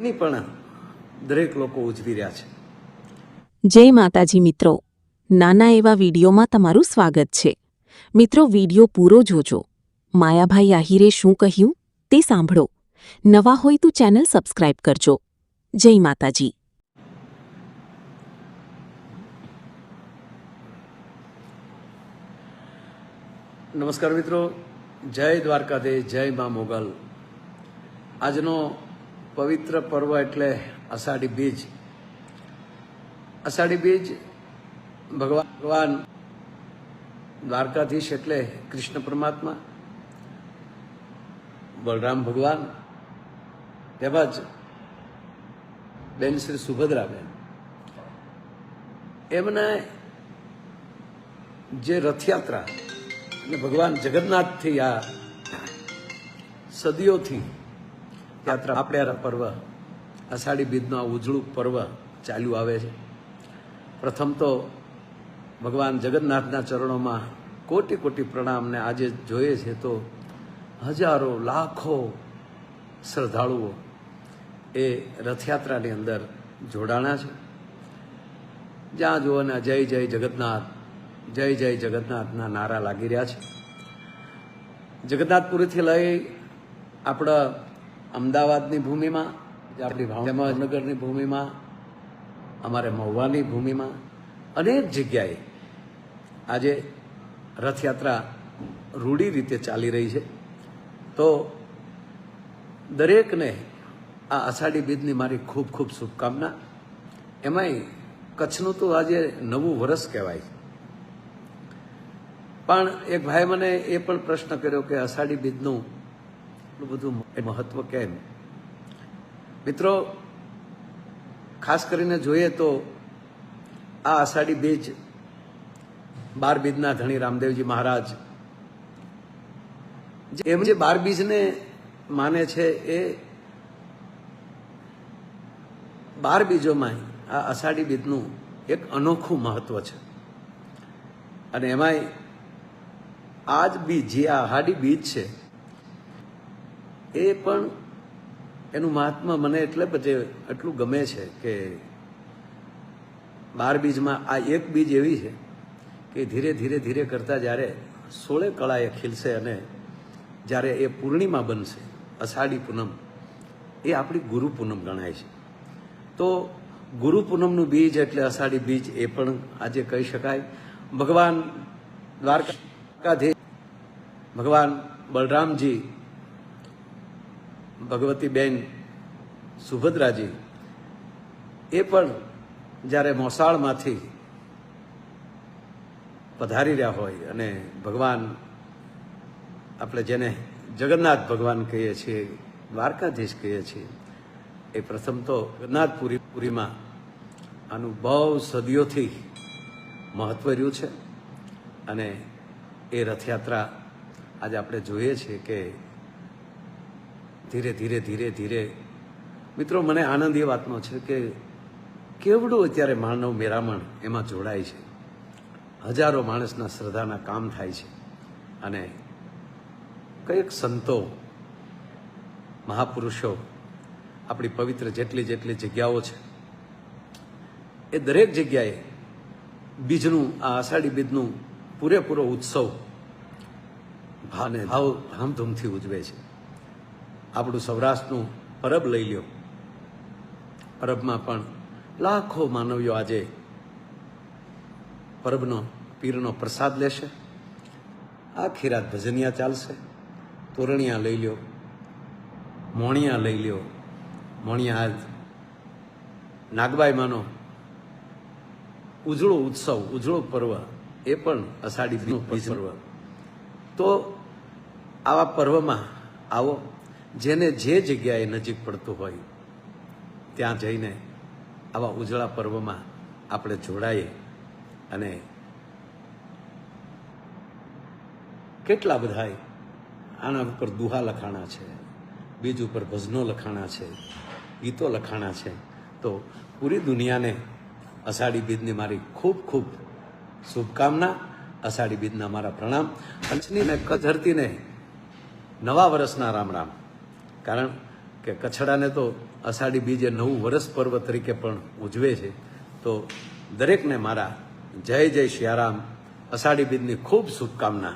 ની પણ દરેક લોકો ઉજવી રહ્યા છે। જય માતાજી મિત્રો, નાના એવા વિડીયોમાં તમારું સ્વાગત છે। મિત્રો, વિડીયો પૂરો જોજો। માયાભાઈ આહિરે શું કહ્યું તે સાંભળો। નવા હોય તો ચેનલ સબસ્ક્રાઇબ કરજો। જય માતાજી। નમસ્કાર મિત્રો, જય દ્વારકાધીશ, જય મા મોગલ। આજનો પવિત્ર પર્વ એટલે અષાઢી બીજ। અષાઢી બીજ ભગવાન દ્વારકાધીશ એટલે કૃષ્ણ પરમાત્મા, બલરામ ભગવાન તેમજ બેન શ્રી સુભદ્રાબેન, એમને જે રથયાત્રા અને ભગવાન જગન્નાથથી આ સદીઓથી યાત્રા આપણે આ પર્વ અષાઢી બીજનું આ ઉજળું પર્વ ચાલ્યું આવે છે। પ્રથમ તો ભગવાન જગન્નાથના ચરણોમાં કોટી કોટી પ્રણામને આજે જોઈએ છે તો હજારો લાખો શ્રદ્ધાળુઓ એ રથયાત્રાની અંદર જોડાણા છે। જ્યાં જુઓ ને જય જય જગન્નાથ, જય જય જગન્નાથના નારા લાગી રહ્યા છે। જગન્નાથપુરીથી લઈ આપણા અમદાવાદની ભૂમિમાં, આપણી ભાવનગરની ભૂમિમાં, અમારે મહુવાની ભૂમિમાં અનેક જગ્યાએ આજે રથયાત્રા રૂઢી રીતે ચાલી રહી છે। તો દરેકને આ અષાઢી બીજની મારી ખૂબ ખૂબ શુભકામના। એમાંય કચ્છનું તો આજે નવું વર્ષ કહેવાય। પણ એક ભાઈ મને એ પણ પ્રશ્ન કર્યો કે અષાઢી બીજનું એટલું બધું મહત્વ કેમ? મિત્રો, ખાસ કરીને જોઈએ તો આ અષાઢી બીજ 12 બીજના ધણી રામદેવજી મહારાજ એમ જે 12 બીજને માને છે એ 12 બીજોમાં આ અષાઢી બીજનું એક અનોખું મહત્વ છે। અને એમાંય આ જ બીજ, જે આ અષાઢી બીજ છે, એ પણ એનું મહાત્મા મને એટલે બધે એટલું ગમે છે કે 12 બીજમાં આ એક બીજ એવી છે કે ધીરે ધીરે ધીરે કરતાં જ્યારે 16 કળાએ ખીલશે અને જ્યારે એ પૂર્ણિમા બનશે, અષાઢી પૂનમ, એ આપણી ગુરુ પૂનમ ગણાય છે। તો ગુરુ પૂનમનું બીજ એટલે અષાઢી બીજ એ પણ આજે કહી શકાય। ભગવાન દ્વારકાધીશ, ભગવાન બલરામજી, ભગવતી બેન સુભદ્રાજી એ પણ જ્યારે મોસાળમાંથી પધારી રહ્યા હોય અને ભગવાન, આપણે જેને જગન્નાથ ભગવાન કહીએ છીએ, દ્વારકાધીશ કહીએ છીએ, એ પ્રથમ તો જગન્નાથપુરીમાં આનું બહુ સદીઓથી મહત્વ રહ્યું છે। અને એ રથયાત્રા આજે આપણે જોઈએ છીએ કે ધીરે ધીરે ધીરે ધીરે, મિત્રો મને આનંદ એ વાતનો છે કે કેવડું અત્યારે માનવ મેરામણ એમાં જોડાય છે। હજારો માણસના શ્રદ્ધાના કામ થાય છે। અને કઈક સંતો, મહાપુરુષો, આપણી પવિત્ર જેટલી જેટલી જગ્યાઓ છે એ દરેક જગ્યાએ બીજનું, આ અષાઢી બીજનું પૂરેપૂરો ઉત્સવ ધામધૂમથી ઉજવે છે। આપણું સૌરાષ્ટ્રનું પરબ લઈ લ્યો, પરબમાં પણ લાખો માનવીઓ આજે પરબનો, પીરનો પ્રસાદ લેશે। આખી રાત ભજનિયા ચાલશે, તોરણિયા લઈ લ્યો, મોણિયા લઈ લ્યો, મોણિયા આજ નાગબાઈ માનો ઉજળો ઉત્સવ, ઉજળો પર્વ, એ પણ અષાઢી બીજનું પર્વ। તો આવા પર્વમાં આવો, જેને જે જગ્યાએ નજીક પડતું હોય ત્યાં જઈને આવા ઉજળા પર્વમાં આપણે જોડાઈએ। અને કેટલા બધા આના ઉપર દુહા લખાણા છે, બીજ ઉપર ભજનો લખાણા છે, ગીતો લખાણા છે। તો પૂરી દુનિયાને અષાઢી બીજની મારી ખૂબ ખૂબ શુભકામના, અષાઢી બીજના મારા પ્રણામ। કચ્છની ને કચ્છ ધરતીને નવા વર્ષના રામ રામ। કારણ કે કચ્છડાને તો અષાઢી બીજ એ નવું વરસ પર્વ તરીકે પણ ઉજવે છે. તો દરેકને મારા જય જય સિયારામ, અષાઢી બીજની ખૂબ શુભકામના.